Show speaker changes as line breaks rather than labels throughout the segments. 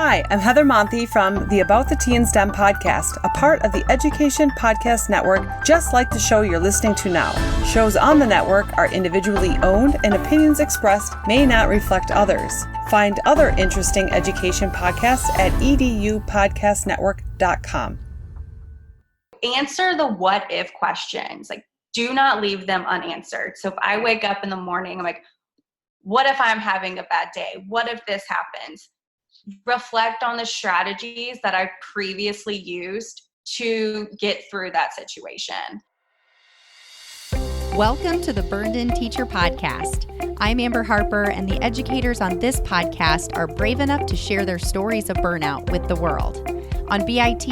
Hi, I'm Heather Monthy from the About the Tea and STEM podcast, a part of the Education Podcast Network, just like the show you're listening to now. Shows on the network are individually owned and opinions expressed may not reflect others. Find other interesting education podcasts at edupodcastnetwork.com.
Answer the what if questions. Like, do not leave them unanswered. So if I wake up in the morning, I'm like, what if I'm having a bad day? What if this happens? Reflect on the strategies that I previously used to get through that situation.
Welcome to the Burned In Teacher Podcast. I'm Amber Harper, and the educators on this podcast are brave enough to share their stories of burnout with the world. On BIT,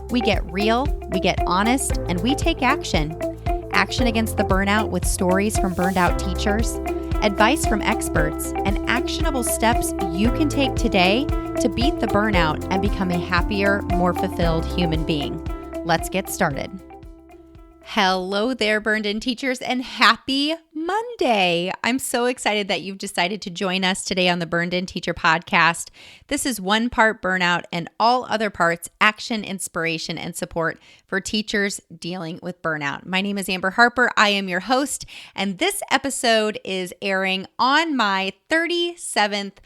we get real, we get honest, and we take action. Action against the burnout with stories from burned out teachers, advice from experts, and actionable steps you can take today to beat the burnout and become a happier, more fulfilled human being. Let's get started. Hello there, Burned In teachers, and happy Monday. I'm so excited that you've decided to join us today on the Burned In Teacher Podcast. This is one part burnout and all other parts action, inspiration, and support for teachers dealing with burnout. My name is Amber Harper. I am your host, and this episode is airing on my 37th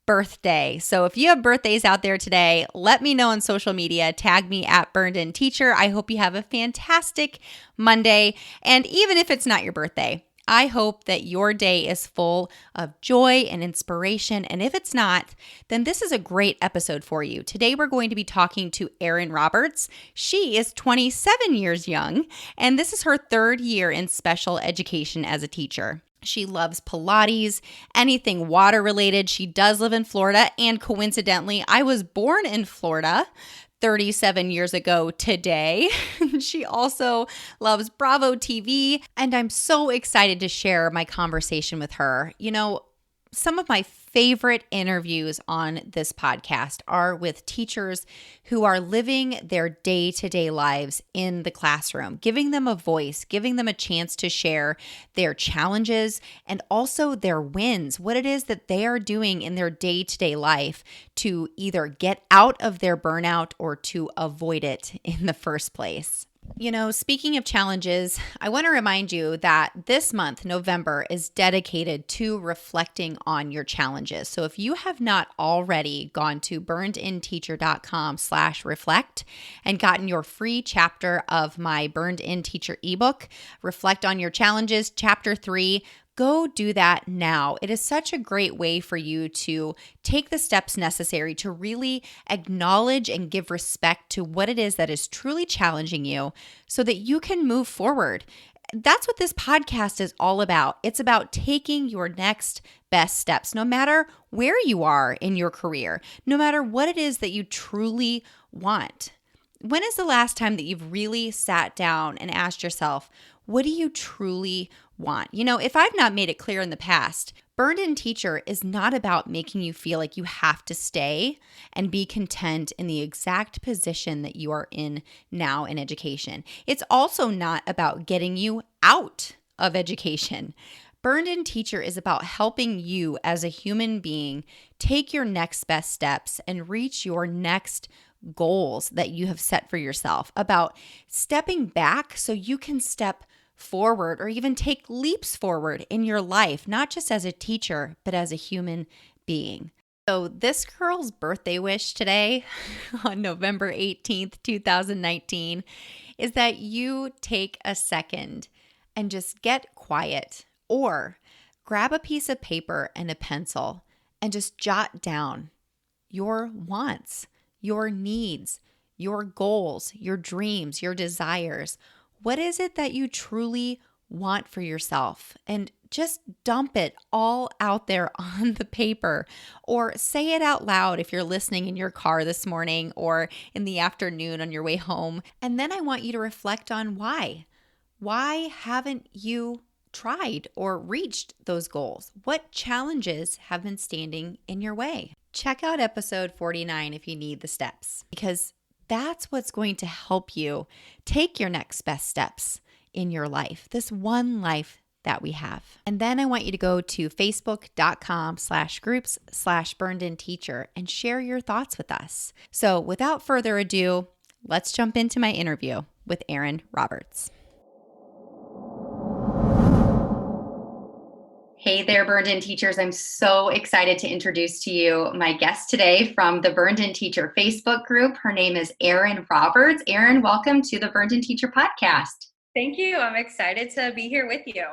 birthday. So if you have birthdays out there today, let me know on social media. Tag me at Burned In Teacher. I hope you have a fantastic Monday. And even if it's not your birthday, I hope that your day is full of joy and inspiration. And if it's not, then this is a great episode for you. Today, we're going to be talking to Erin Roberts. She is 27 years young, and this is her third year in special education as a teacher. She loves Pilates, anything water related. She does live in Florida, and coincidentally, I was born in Florida 37 years ago today. She also loves Bravo TV, and I'm so excited to share my conversation with her. You know, some of my favorite interviews on this podcast are with teachers who are living their day-to-day lives in the classroom, giving them a voice, giving them a chance to share their challenges and also their wins, what it is that they are doing in their day-to-day life to either get out of their burnout or to avoid it in the first place. You know, speaking of challenges, I want to remind you that this month, November, is dedicated to reflecting on your challenges. So if you have not already gone to burnedinteacher.com/reflect and gotten your free chapter of my Burned In Teacher ebook, Reflect on Your Challenges, Chapter 3, go do that now. It is such a great way for you to take the steps necessary to really acknowledge and give respect to what it is that is truly challenging you so that you can move forward. That's what this podcast is all about. It's about taking your next best steps, no matter where you are in your career, no matter what it is that you truly want. When is the last time that you've really sat down and asked yourself, what do you truly want? You know, if I've not made it clear in the past, Burned In Teacher is not about making you feel like you have to stay and be content in the exact position that you are in now in education. It's also not about getting you out of education. Burned In Teacher is about helping you as a human being take your next best steps and reach your next goals that you have set for yourself, about stepping back so you can step forward or even take leaps forward in your life, not just as a teacher, but as a human being. So this girl's birthday wish today on November 18th, 2019, is that you take a second and just get quiet or grab a piece of paper and a pencil and just jot down your wants, your needs, your goals, your dreams, your desires. What is it that you truly want for yourself? And just dump it all out there on the paper or say it out loud if you're listening in your car this morning or in the afternoon on your way home. And then I want you to reflect on why. Why haven't you tried or reached those goals? What challenges have been standing in your way? Check out episode 49 if you need the steps, because that's what's going to help you take your next best steps in your life, this one life that we have. And then I want you to go to facebook.com/groups/burnedinteacher and share your thoughts with us. So without further ado, let's jump into my interview with Erin Roberts. Hey there, Burned In Teachers. I'm so excited to introduce to you my guest today from the Burned In Teacher Facebook group. Her name is Erin Roberts. Erin, welcome to the Burned In Teacher podcast.
Thank you. I'm excited to be here with you.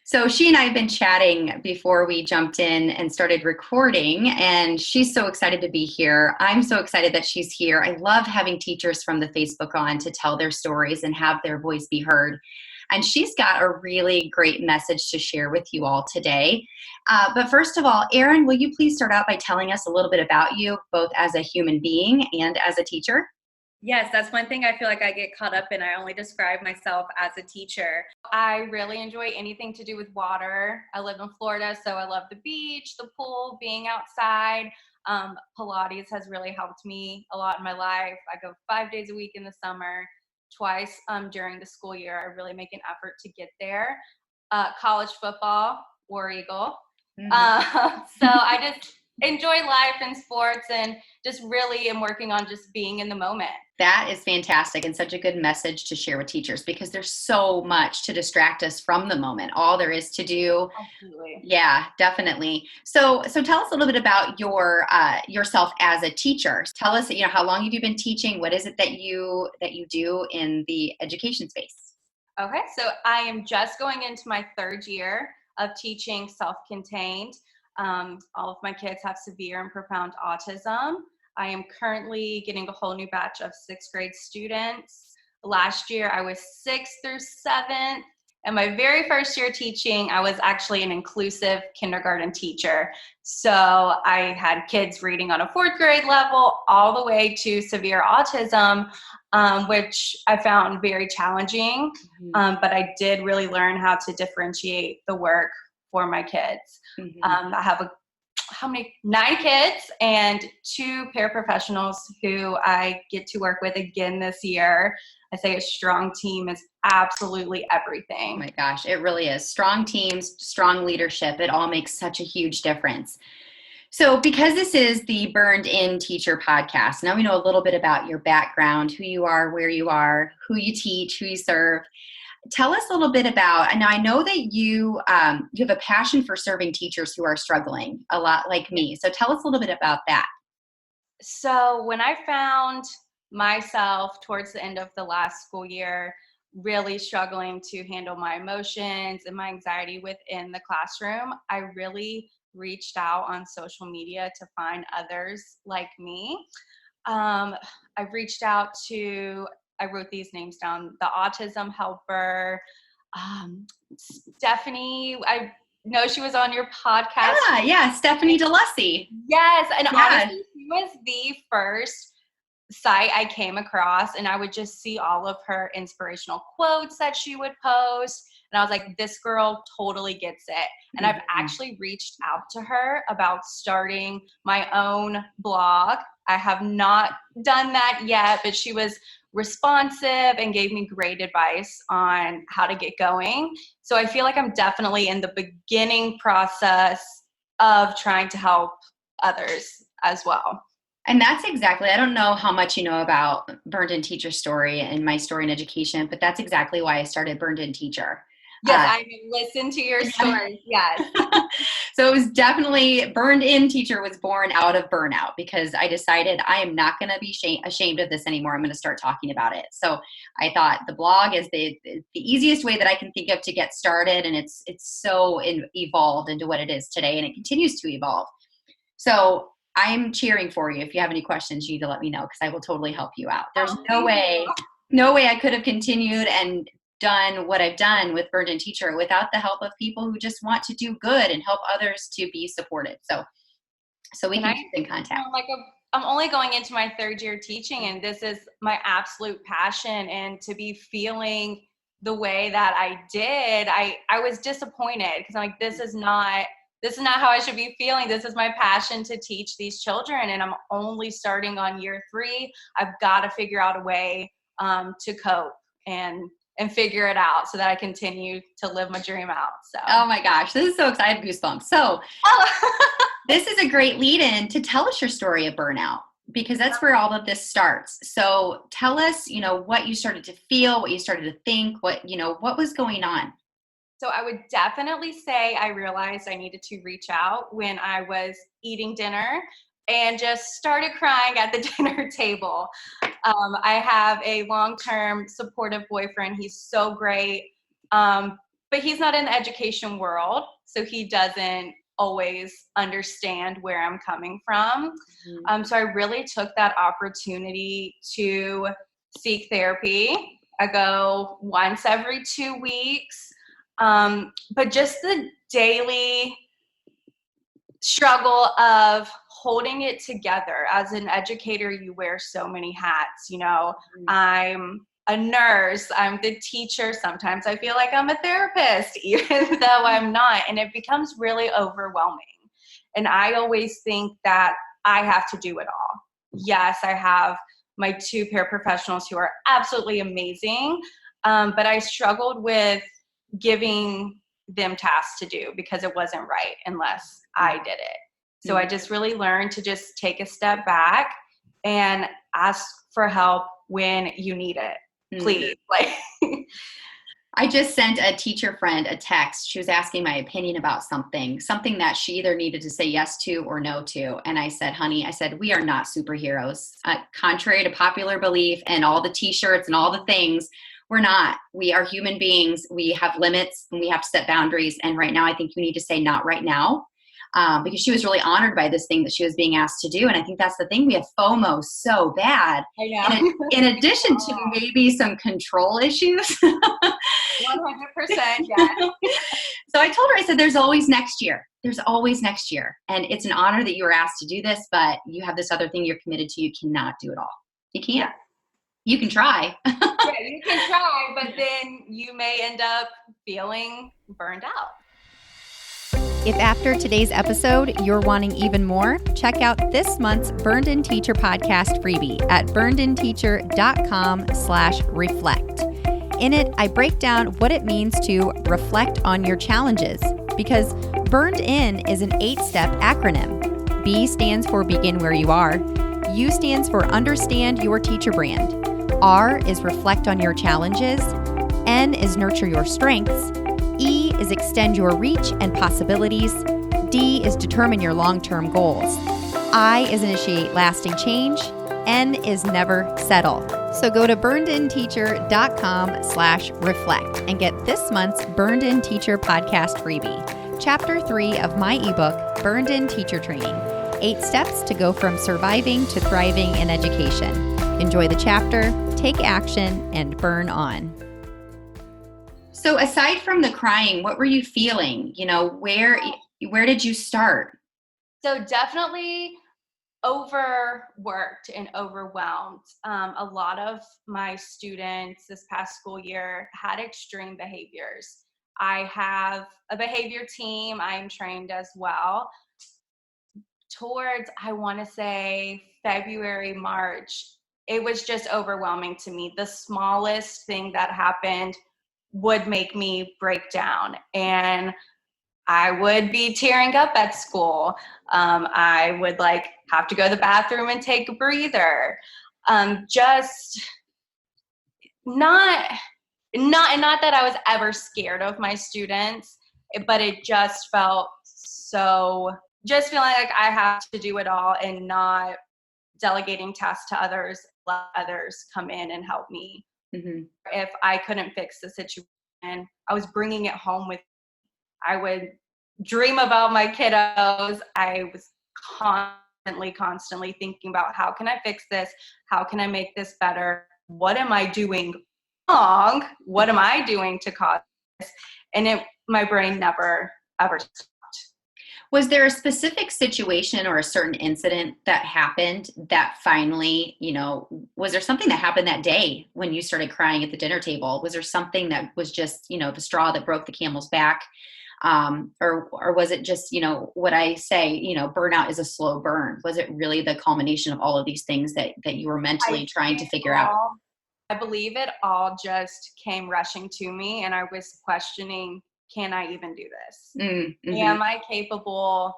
So she and I have been chatting before we jumped in and started recording, and she's so excited to be here. I'm so excited that she's here. I love having teachers from the Facebook on to tell their stories and have their voice be heard. And she's got a really great message to share with you all today. But first of all, Erin, will you please start out by telling us a little bit about you, both as a human being and as a teacher?
Yes, that's one thing I feel like I get caught up in. I only describe myself as a teacher. I really enjoy anything to do with water. I live in Florida, so I love the beach, the pool, being outside. Pilates has really helped me a lot in my life. I go 5 days a week in the summer, twice during the school year. I really make an effort to get there. College football, War Eagle. So I just enjoy life and sports and just really am working on just being in the moment.
That is fantastic and such a good message to share with teachers because there's so much to distract us from the moment. All there is to do.
Absolutely.
Yeah, definitely. So tell us a little bit about yourself as a teacher. Tell us, how long have you been teaching? What is it that you do in the education space?
Okay, so I am just going into my third year of teaching self-contained. All of my kids have severe and profound autism. I am currently getting a whole new batch of 6th grade students. Last year, I was 6th through 7th. And my very first year teaching, I was actually an inclusive kindergarten teacher. So I had kids reading on a 4th grade level all the way to severe autism, which I found very challenging. But I did really learn how to differentiate the work for my kids. I have 9 kids and 2 paraprofessionals who I get to work with again this year. I say a strong team is absolutely everything.
Oh my gosh, it really is. Strong teams, strong leadership, it all makes such a huge difference. So because this is the Burned In Teacher podcast, now we know a little bit about your background, who you are, where you are, who you teach, who you serve. Tell us a little bit about, and I know that you have a passion for serving teachers who are struggling, a lot like me. So tell us a little bit about that.
So when I found myself towards the end of the last school year, really struggling to handle my emotions and my anxiety within the classroom, I really reached out on social media to find others like me. I reached out to, I wrote these names down, the Autism Helper, Stephanie, I know she was on your podcast.
Yeah, Stephanie DeLussy.
Yes, and honestly, she was the first site I came across, and I would just see all of her inspirational quotes that she would post, and I was like, this girl totally gets it. And I've actually reached out to her about starting my own blog. I have not done that yet, but she was responsive and gave me great advice on how to get going. So I feel like I'm definitely in the beginning process of trying to help others as well.
And that's exactly, I don't know how much you know about Burned In Teacher story and my story in education, but that's exactly why I started Burned In Teacher.
Yes, I listened to your stories. Yes.
So it was definitely, Burned In Teacher was born out of burnout because I decided I am not going to be ashamed of this anymore. I'm going to start talking about it. So I thought the blog is the easiest way that I can think of to get started. And it's so evolved into what it is today, and it continues to evolve. So I'm cheering for you. If you have any questions, you need to let me know because I will totally help you out. There's no way I could have continued and done what I've done with Burned In Teacher without the help of people who just want to do good and help others to be supported. So we can keep in contact.
I'm only going into my third year teaching, and this is my absolute passion. And to be feeling the way that I did, I was disappointed because I'm like, this is not how I should be feeling. This is my passion to teach these children, and I'm only starting on year 3. I've got to figure out a way to cope and and figure it out so that I continue to live my dream out. So.
Oh my gosh, this is so exciting, goosebumps. So this is a great lead in to tell us your story of burnout, because that's where all of this starts. So tell us, what you started to feel, what you started to think, what was going on?
So I would definitely say I realized I needed to reach out when I was eating dinner and just started crying at the dinner table. I have a long-term supportive boyfriend. He's so great, but he's not in the education world, so he doesn't always understand where I'm coming from. So I really took that opportunity to seek therapy. I go once every 2 weeks. But just the daily struggle of holding it together. As an educator, you wear so many hats. I'm a nurse, I'm the teacher. Sometimes I feel like I'm a therapist, even though I'm not. And it becomes really overwhelming. And I always think that I have to do it all. Yes, I have my 2 paraprofessionals who are absolutely amazing. But I struggled with giving them tasks to do because it wasn't right unless I did it. So I just really learned to just take a step back and ask for help when you need it, please.
I just sent a teacher friend a text. She was asking my opinion about something that she either needed to say yes to or no to. And I said, honey, we are not superheroes. Contrary to popular belief and all the t-shirts and all the things, we're not. We are human beings. We have limits and we have to set boundaries. And right now, I think we need to say not right now, because she was really honored by this thing that she was being asked to do. And I think that's the thing. We have FOMO so bad.
I know.
In addition to maybe some control issues.
100%, yeah.
So I told her, I said, there's always next year. There's always next year. And it's an honor that you were asked to do this, but you have this other thing you're committed to. You cannot do it all. You can't. Yeah. You can try.
Yeah, you can try, but then you may end up feeling burned out.
If after today's episode, you're wanting even more, check out this month's Burned In Teacher podcast freebie at burnedinteacher.com/reflect. In it, I break down what it means to reflect on your challenges, because Burned In is an 8-step acronym. B stands for begin where you are. U stands for understand your teacher brand. R is reflect on your challenges. N is nurture your strengths. E is extend your reach and possibilities. D is determine your long-term goals. I is initiate lasting change. N is never settle. So go to burnedinteacher.com/reflect and get this month's Burned In Teacher podcast freebie. Chapter 3 of my ebook, Burned In Teacher Training. 8 steps to go from surviving to thriving in education. Enjoy the chapter, take action, and burn on. So aside from the crying, what were you feeling? Where did you start?
So definitely overworked and overwhelmed. A lot of my students this past school year had extreme behaviors. I have a behavior team. I am trained as well. Towards, I want to say, February, March, it was just overwhelming to me. The smallest thing that happened would make me break down, and I would be tearing up at school. I would have to go to the bathroom and take a breather. Just not that I was ever scared of my students, but it just felt so, just feeling like I have to do it all and not delegating tasks to others, let others come in and help me. Mm-hmm. If I couldn't fix the situation, I was bringing it home with me. I would dream about my kiddos. I was constantly thinking about, how can I fix this? How can I make this better? What am I doing wrong? What am I doing to cause this? And my brain never, ever stopped.
Was there a specific situation or a certain incident that happened that finally, was there something that happened that day when you started crying at the dinner table? Was there something that was just, the straw that broke the camel's back? Or was it just, what I say, burnout is a slow burn? Was it really the culmination of all of these things that you were mentally trying to figure out?
believe it all just came rushing to me, and I was questioning, can I even do this?
Mm-hmm.
Am I capable?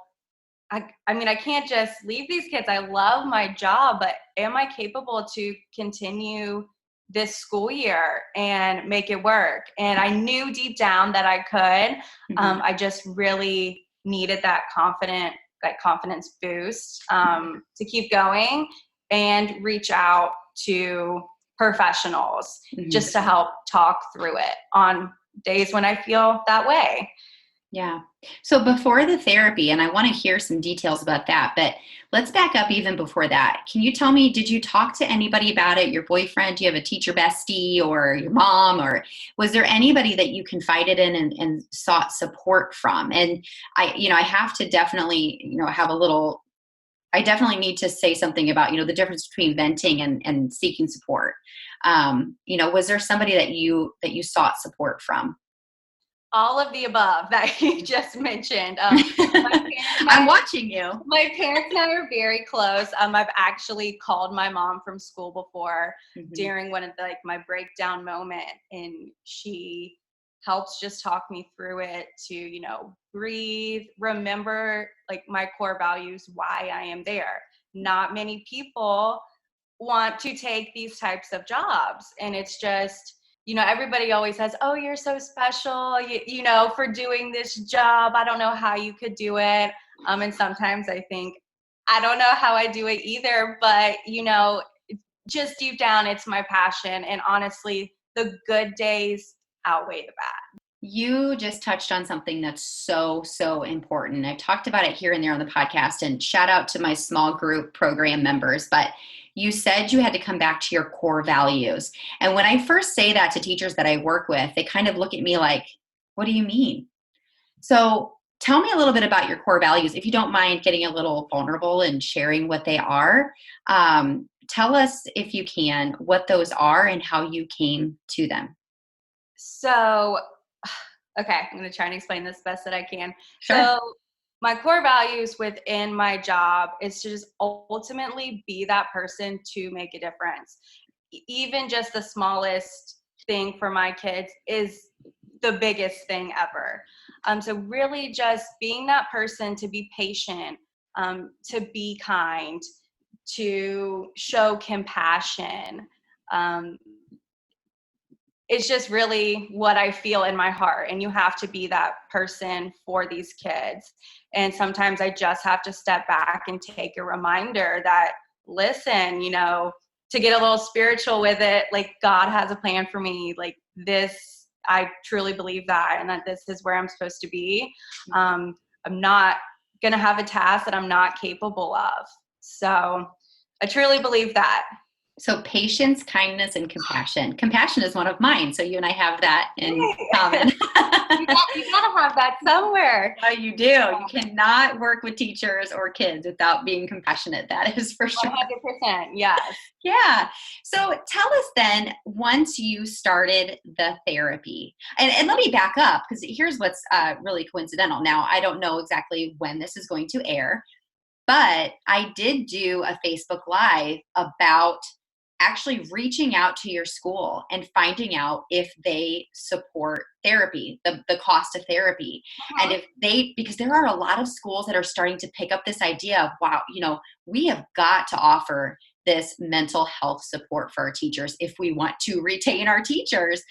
I mean, I can't just leave these kids. I love my job, but am I capable to continue this school year and make it work? And I knew deep down that I could. I just really needed that confidence boost to keep going and reach out to professionals just to help talk through it on days when I feel that way.
Yeah. So before the therapy, and I want to hear some details about that, but let's back up even before that. Can you tell me, did you talk to anybody about it? Your boyfriend? Do you have a teacher bestie or your mom? Or was there anybody that you confided in and sought support from? And I have to definitely, I definitely need to say something about, the difference between venting and seeking support. Was there somebody that you sought support from?
All of the above that you just mentioned.
I'm watching you.
My parents and I are very close. I've actually called my mom from school before during one of my breakdown moment, and she helps just talk me through it to, breathe, remember my core values, why I am there. Not many people want to take these types of jobs, and it's just, everybody always says, oh, you're so special, for doing this job. I don't know how you could do it. And sometimes I think, I don't know how I do it either, but, just deep down, it's my passion. And honestly, the good days outweigh the bad.
You just touched on something that's so, so important. I've talked about it here and there on the podcast, and shout out to my small group program members, but you said you had to come back to your core values. And when I first say that to teachers that I work with, they kind of look at me like, what do you mean? So tell me a little bit about your core values, if you don't mind getting a little vulnerable and sharing what they are. Tell us, if you can, what those are and how you came to them.
So, okay, I'm going to try and explain this best that I can.
Sure.
So my core values within my job is to just ultimately be that person to make a difference. Even just the smallest thing for my kids is the biggest thing ever. So really just being that person to be patient, to be kind, to show compassion. It's just really what I feel in my heart, and you have to be that person for these kids. And sometimes I just have to step back and take a reminder that, listen, to get a little spiritual with it, God has a plan for me, this, I truly believe that, and that this is where I'm supposed to be. I'm not going to have a task that I'm not capable of. So I truly believe that.
So patience, kindness, and compassion. Compassion is one of mine, so you and I have that in common.
You gotta have that somewhere.
Oh, you do. You cannot work with teachers or kids without being compassionate. That is for sure.
100%, yes.
Yeah. So tell us then, once you started the therapy, and let me back up, because here's what's really coincidental. Now, I don't know exactly when this is going to air, but I did do a Facebook Live about actually reaching out to your school and finding out if they support therapy, the cost of therapy. And if because there are a lot of schools that are starting to pick up this idea of, wow, we have got to offer this mental health support for our teachers if we want to retain our teachers.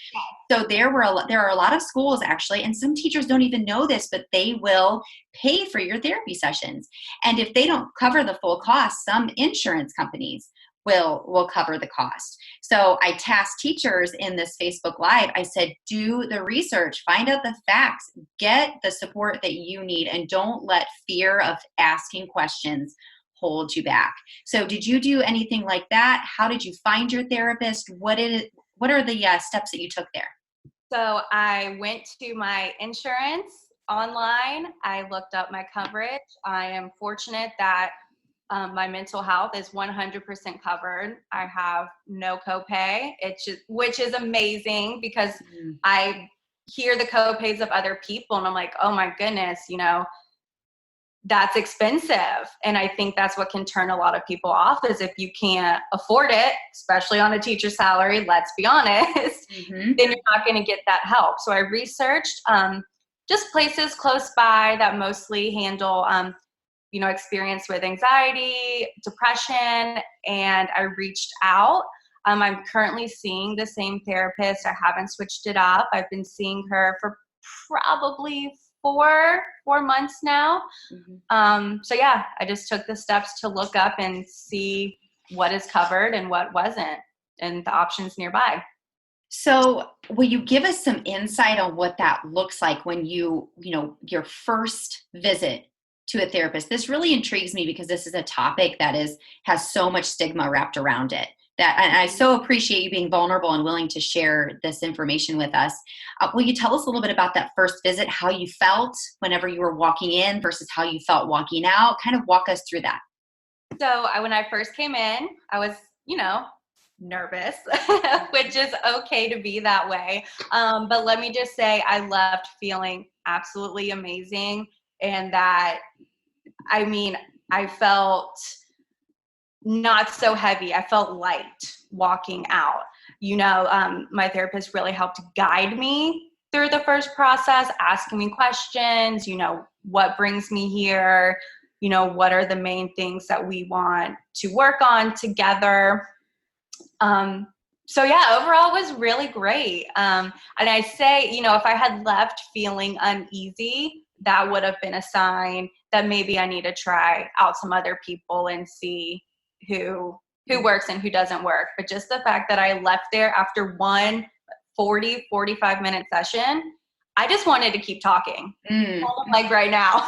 So there are a lot of schools actually, and some teachers don't even know this, but they will pay for your therapy sessions. And if they don't cover the full cost, some insurance companies will cover the cost. So I tasked teachers in this Facebook Live. I said, do the research, find out the facts, get the support that you need, and don't let fear of asking questions hold you back. So did you do anything like that? How did you find your therapist? What are the steps that you took there?
So I went to my insurance online. I looked up my coverage. I am fortunate that my mental health is 100% covered. I have no copay, which is amazing, because I hear the copays of other people and I'm like, oh my goodness, that's expensive. And I think that's what can turn a lot of people off, is if you can't afford it, especially on a teacher's salary, let's be honest, then you're not going to get that help. So I researched just places close by that mostly handle, experience with anxiety, depression, and I reached out. I'm currently seeing the same therapist. I haven't switched it up. I've been seeing her for probably four months now. So yeah, I just took the steps to look up and see what is covered and what wasn't, and the options nearby.
So will you give us some insight on what that looks like when your first visit to a therapist? This really intrigues me because this is a topic that has so much stigma wrapped around it. And I so appreciate you being vulnerable and willing to share this information with us. Will you tell us a little bit about that first visit, how you felt whenever you were walking in versus how you felt walking out? Kind of walk us through that.
So when I first came in, I was, nervous, which is okay to be that way. But let me just say, I left feeling absolutely amazing. And that, I felt not so heavy. I felt light walking out. My therapist really helped guide me through the first process, asking me questions, what brings me here, what are the main things that we want to work on together. So yeah, overall it was really great. And I say, if I had left feeling uneasy, that would have been a sign that maybe I need to try out some other people and see who works and who doesn't work. But just the fact that I left there after one 45 minute session, I just wanted to keep talking. Like right now.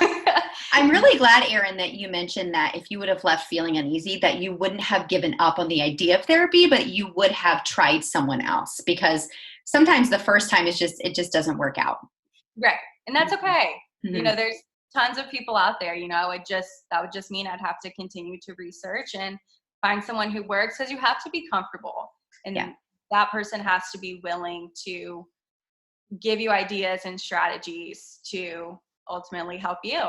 I'm really glad, Erin, that you mentioned that if you would have left feeling uneasy, that you wouldn't have given up on the idea of therapy, but you would have tried someone else, because sometimes the first time it just doesn't work out.
Right. And that's okay. There's tons of people out there, that would just mean I'd have to continue to research and find someone who works, because you have to be comfortable, and that person has to be willing to give you ideas and strategies to ultimately help you.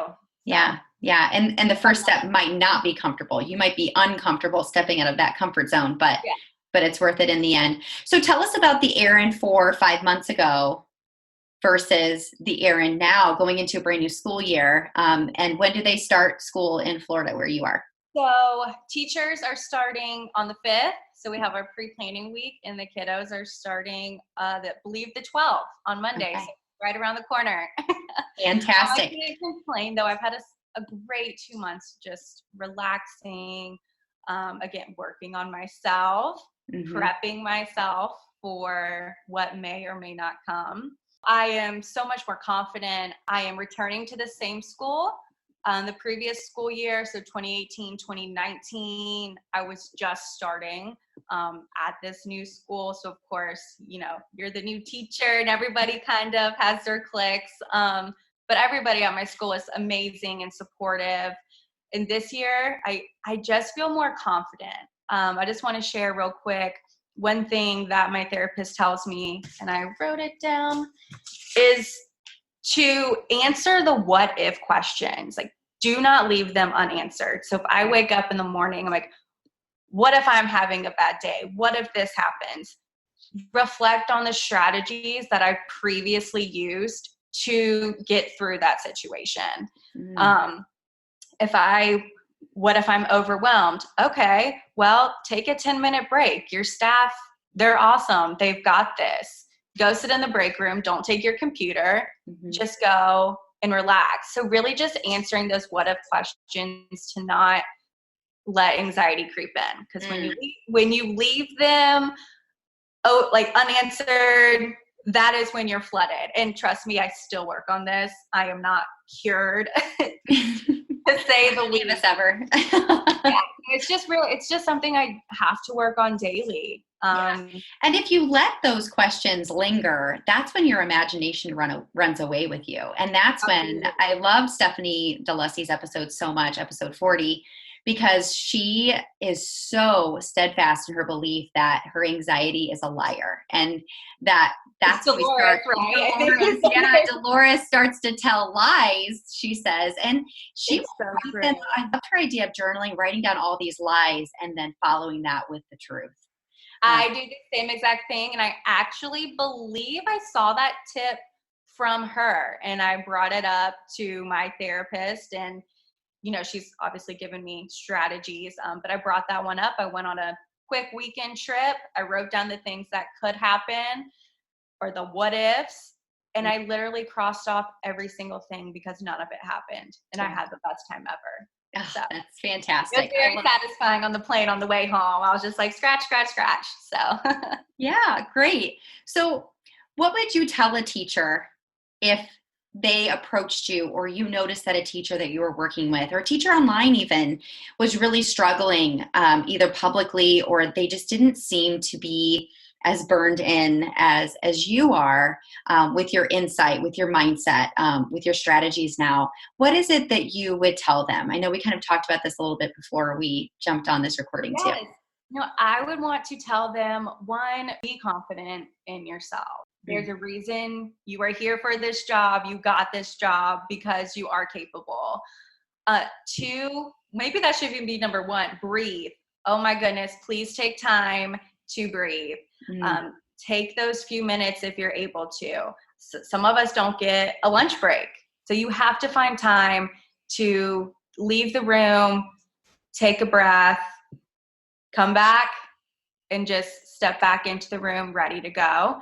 Yeah. And the first step might not be comfortable. You might be uncomfortable stepping out of that comfort zone, but it's worth it in the end. So tell us about the Erin 4 or 5 months ago versus the Erin now, going into a brand new school year. And when do they start school in Florida where you are?
So teachers are starting on the 5th. So we have our pre-planning week, and the kiddos are starting, the 12th on Monday. Okay. So right around the corner.
Fantastic.
I can't complain, though. I've had a great 2 months just relaxing, again, working on myself, prepping myself for what may or may not come. I am so much more confident. I am returning to the same school. The previous school year, so 2018, 2019, I was just starting at this new school. So of course, you're the new teacher and everybody kind of has their cliques. But everybody at my school is amazing and supportive. And this year, I just feel more confident. I just want to share real quick, one thing that my therapist tells me, and I wrote it down, is to answer the what if questions. Like, do not leave them unanswered. So if I wake up in the morning, I'm like, what if I'm having a bad day? What if this happens? Reflect on the strategies that I've previously used to get through that situation. What if I'm overwhelmed? Okay, well, take a 10-minute break. Your staff, they're awesome. They've got this. Go sit in the break room. Don't take your computer. Just go and relax. So really just answering those what if questions to not let anxiety creep in. Because when you leave them unanswered, that is when you're flooded. And trust me, I still work on this. I am not cured, to say the least.
Us ever.
It's just something I have to work on daily.
And if you let those questions linger, that's when your imagination runs away with you. And that's when I love Stephanie DeLussie's episode so much, episode 40, because she is so steadfast in her belief that her anxiety is a liar. And that's
Dolores,
when we start.
right?
Dolores, yeah, Dolores starts to tell lies, she says. And she, I loved her idea of journaling, writing down all these lies, and then following that with the truth.
I do the same exact thing. And I actually believe I saw that tip from her, and I brought it up to my therapist, and she's obviously given me strategies, but I brought that one up. I went on a quick weekend trip. I wrote down the things that could happen or the what ifs, and I literally crossed off every single thing because none of it happened, and I had the best time ever.
Oh,
so
that's fantastic.
It was very satisfying on the plane on the way home. I was just like, scratch, scratch, scratch. So
yeah, great. So what would you tell a teacher if they approached you, or you noticed that a teacher that you were working with, or a teacher online even, was really struggling either publicly, or they just didn't seem to be as burned in as you are, with your insight, with your mindset, with your strategies now? What is it that you would tell them? I know we kind of talked about this a little bit before we jumped on this recording too.
I would want to tell them, one, be confident in yourself. There's a reason you are here for this job. You got this job because you are capable. Two, maybe that should even be number one, breathe. Oh my goodness, please take time to breathe. Take those few minutes if you're able to. So some of us don't get a lunch break. So you have to find time to leave the room, take a breath, come back, and just step back into the room ready to go.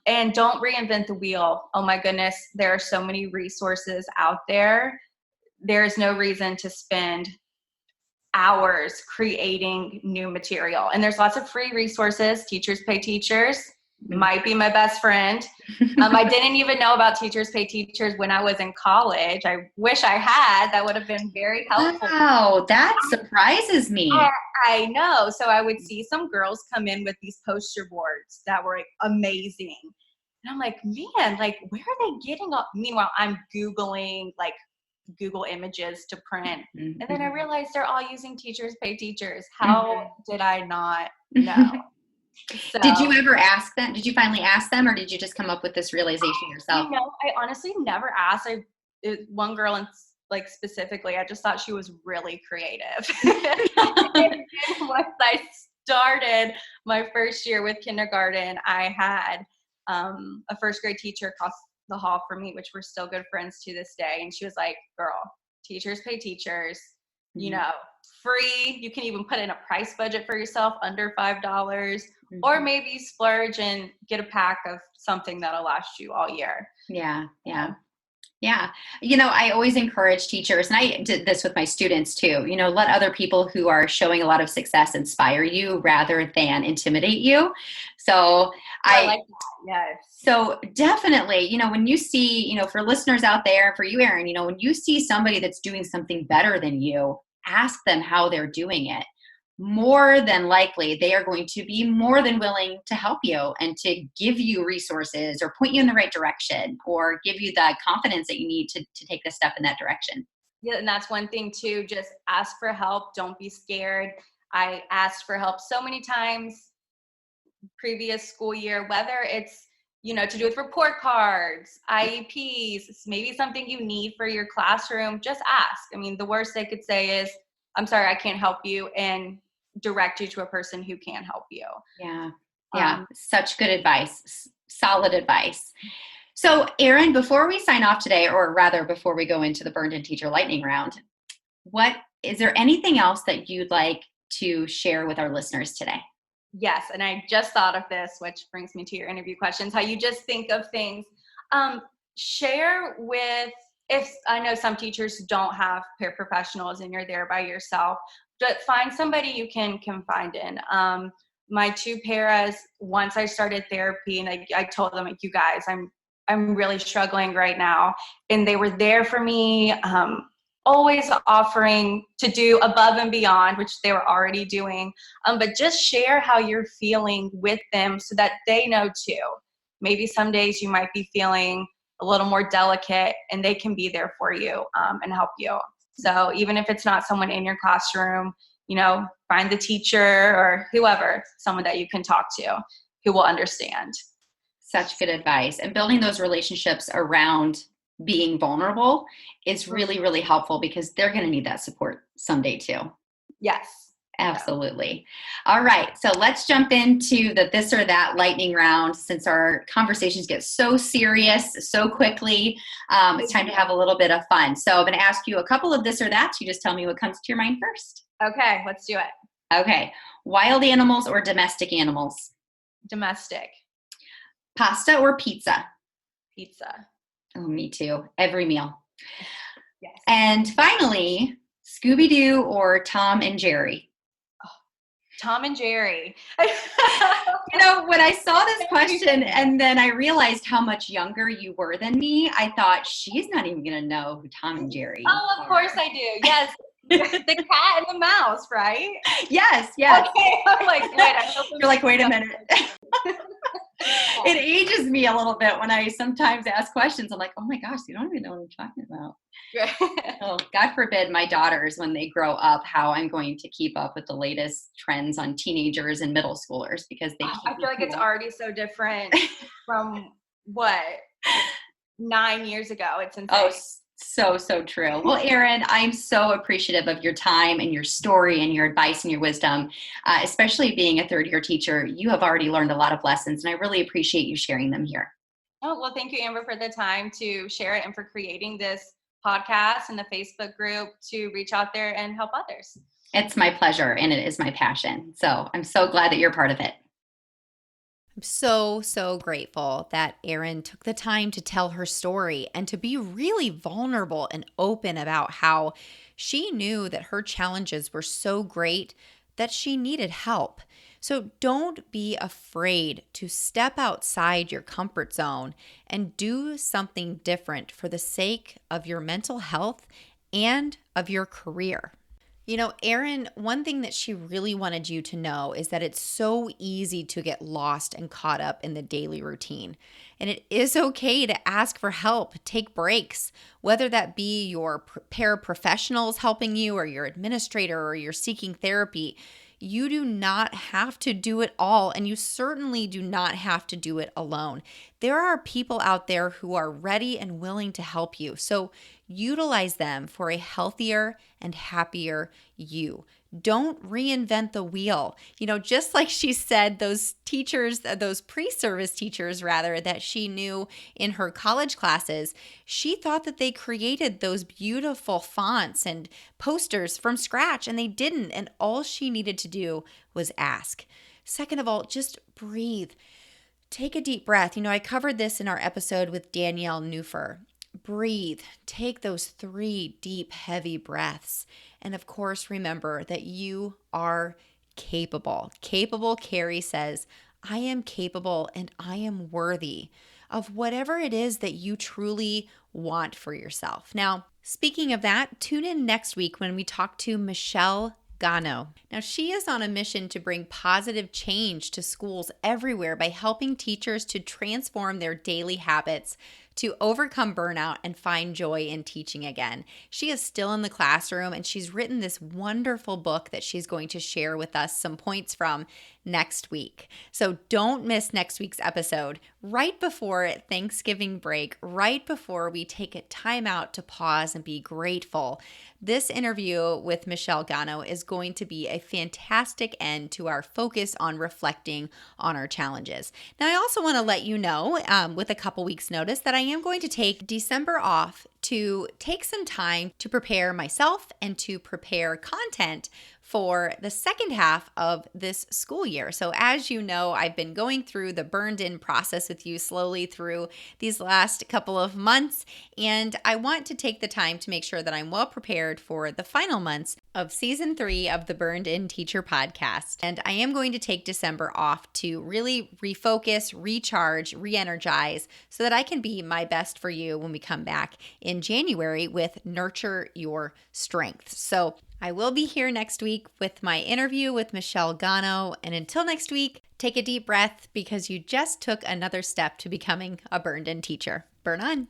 And don't reinvent the wheel. Oh my goodness, there are so many resources out there. There's no reason to spend hours creating new material. And there's lots of free resources. Teachers Pay Teachers might be my best friend. I didn't even know about Teachers Pay Teachers when I was in college. I wish I had. That would have been very helpful.
Wow, that surprises me.
I know. So I would see some girls come in with these poster boards that were like amazing. And I'm like, man, like, where are they getting all? Meanwhile, I'm Googling like Google images to print. And then I realized they're all using Teachers Pay Teachers. How did I not know? So,
did you ever ask them? Did you finally ask them, or did you just come up with this realization yourself?
I honestly never asked. One girl, and like specifically, I just thought she was really creative. And once I started my first year with kindergarten, I had a first grade teacher across the hall from me, which we're still good friends to this day. And she was like, girl, Teachers Pay Teachers, free. You can even put in a price budget for yourself under $5, or maybe splurge and get a pack of something that'll last you all year.
Yeah. I always encourage teachers, and I did this with my students too, let other people who are showing a lot of success inspire you rather than intimidate you. So I like that.
Yes.
So definitely, when you see, for listeners out there, for you, Erin, when you see somebody that's doing something better than you, ask them how they're doing it. More than likely, they are going to be more than willing to help you and to give you resources or point you in the right direction or give you the confidence that you need to take the step in that direction.
Yeah, and that's one thing too. Just ask for help. Don't be scared. I asked for help so many times previous school year, whether it's to do with report cards, IEPs, maybe something you need for your classroom, just ask. I mean, the worst they could say is, I'm sorry, I can't help you, and direct you to a person who can help you.
Yeah. Such good advice. Solid advice. So Erin, before we sign off today, or rather before we go into the Burned In Teacher lightning round, is there anything else that you'd like to share with our listeners today?
Yes, and I just thought of this, which brings me to your interview questions, how you just think of things. Share with, if I know some teachers don't have paraprofessionals and you're there by yourself, but find somebody you can confide in. My two paras, once I started therapy, and I told them, like, you guys, I'm really struggling right now. And they were there for me, always offering to do above and beyond, which they were already doing. But just share how you're feeling with them so that they know too. Maybe some days you might be feeling a little more delicate, and they can be there for you and help you. So even if it's not someone in your classroom, find the teacher or whoever, someone that you can talk to who will understand.
Such good advice. And building those relationships around being vulnerable is really, really helpful because they're going to need that support someday too.
Yes.
Absolutely. All right. So let's jump into the this or that lightning round since our conversations get so serious so quickly. It's time to have a little bit of fun. So I'm going to ask you a couple of this or that. You just tell me what comes to your mind first.
Okay. Let's do it.
Okay. Wild animals or domestic animals?
Domestic.
Pasta or pizza?
Pizza.
Oh, me too. Every meal.
Yes.
And finally, Scooby-Doo or Tom and Jerry?
Tom and Jerry.
When I saw this question and then I realized how much younger you were than me, I thought she's not even going to know who Tom and Jerry are.
Oh, of course I do. Yes. The cat and the mouse, right?
Yes.
Okay. I'm like,
You're like, wait a minute. It ages me a little bit when I sometimes ask questions. I'm like, oh my gosh, you don't even know what I'm talking about. Oh, God forbid my daughters, when they grow up, how I'm going to keep up with the latest trends on teenagers and middle schoolers because they keep
I feel like it's already so different from 9 years ago. It's insane.
Oh, so true. Well, Erin, I'm so appreciative of your time and your story and your advice and your wisdom, especially being a third-year teacher. You have already learned a lot of lessons, and I really appreciate you sharing them here.
Oh, well, thank you, Amber, for the time to share it and for creating this podcast and the Facebook group to reach out there and help others.
It's my pleasure, and it is my passion. So I'm so glad that you're part of it. I'm so grateful that Erin took the time to tell her story and to be really vulnerable and open about how she knew that her challenges were so great that she needed help. So don't be afraid to step outside your comfort zone and do something different for the sake of your mental health and of your career. Erin, one thing that she really wanted you to know is that it's so easy to get lost and caught up in the daily routine. And it is okay to ask for help, take breaks, whether that be your paraprofessionals helping you or your administrator or you're seeking therapy. You do not have to do it all, and you certainly do not have to do it alone. There are people out there who are ready and willing to help you. So utilize them for a healthier and happier you. Don't reinvent the wheel. Just like she said, those teachers, those pre-service teachers rather, that she knew in her college classes, she thought that they created those beautiful fonts and posters from scratch, and they didn't. And all she needed to do was ask. Second of all, just breathe. Take a deep breath. I covered this in our episode with Danielle Neufer. Breathe. Take those 3 deep, heavy breaths. And of course, remember that you are capable. Capable Carrie says, I am capable and I am worthy of whatever it is that you truly want for yourself. Now, speaking of that, tune in next week when we talk to Michelle Gano. Now, she is on a mission to bring positive change to schools everywhere by helping teachers to transform their daily habits to overcome burnout and find joy in teaching again. She is still in the classroom, and she's written this wonderful book that she's going to share with us some points from next week. So don't miss next week's episode right before Thanksgiving break, right before we take a time out to pause and be grateful. This interview with Michelle Gano is going to be a fantastic end to our focus on reflecting on our challenges. Now, I also want to let you know with a couple weeks notice that I am going to take December off to take some time to prepare myself and to prepare content for the second half of this school year. So as you know, I've been going through the burned in process with you slowly through these last couple of months, and I want to take the time to make sure that I'm well prepared for the final months of season 3 of the Burned In Teacher podcast. And I am going to take December off to really refocus, recharge, re-energize so that I can be my best for you when we come back in January with Nurture Your Strength. So I will be here next week with my interview with Michelle Gano. And until next week, take a deep breath because you just took another step to becoming a burned in teacher. Burn on.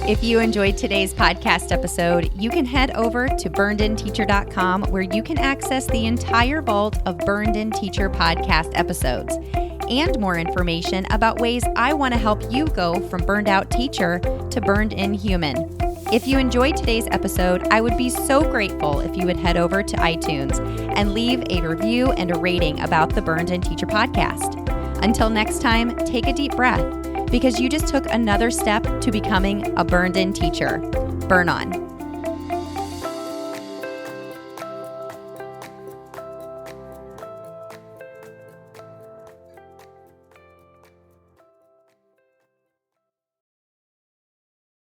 If you enjoyed today's podcast episode, you can head over to burnedinteacher.com where you can access the entire vault of Burned In Teacher podcast episodes and more information about ways I want to help you go from burned out teacher to burned in human. If you enjoyed today's episode, I would be so grateful if you would head over to iTunes and leave a review and a rating about the Burned In Teacher podcast. Until next time, take a deep breath because you just took another step to becoming a burned in teacher. Burn on.